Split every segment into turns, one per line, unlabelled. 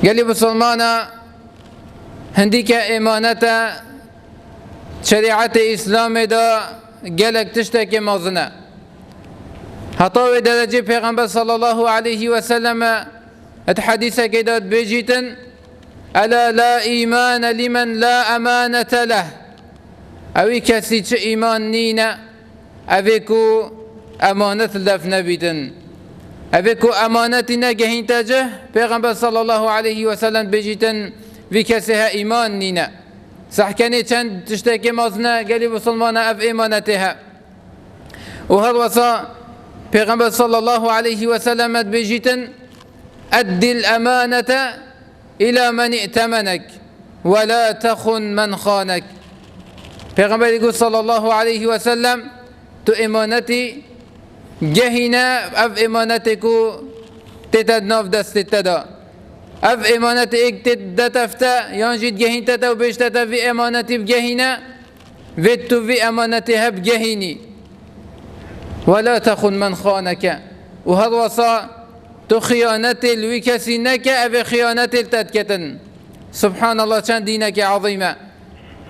قال بسلمانا هنديك إيمانة شريعة إسلام دا قالك تشتكي مازنة هطاوي درجة پیغمبر صلى الله عليه وسلم الحديثة كده بيجيتن ألا لا إيمان لمن لا أمانة له أوي كسيتش إيمان نينا أفيكو أمانة لفنا بيتن أفيكو أمانتنا جهين تجه پیغمبر صلى الله عليه وسلم بيجيتن في كسها إيمان نينا صح كاني چند تشتكي مازنا قالي بسلمانا أف إيمانتها وهذا وصا پیغمبر صلى الله عليه وسلم بيجيتن أدي الأمانة إلى من ائتمنك ولا تخن من خانك. پیغمبر يقول صلى الله عليه وسلم تو إمانتي جهنا أف إمانتكو تتدناف دست تدا أف إمانتي اكتد تفتا ينجد جهين تتا وبيشتتا في إمانتي بجهنا فيتو في أمانتها بجهني ولا تخن من خانك. وهذا وصا تو خيانة الوكسينك أف خيانة التدكتن. سبحان الله كان دينك عظيمة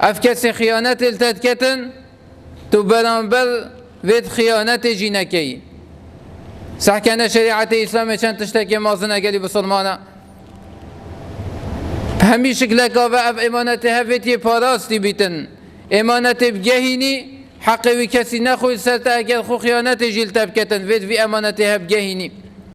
أفكس خيانة التدكتن تو برانبر فيت خيانة جينكي صح كان شريعة الإسلام كان تشتكي مازنة قالي بسلمانا همي شكلك وأف إمانتها فيتي باراستي بيتن إمانة بجهيني حق وكسي نخوي سرتا أجل خو خيانة جيل تبكتن فيت في أمانتها بجهيني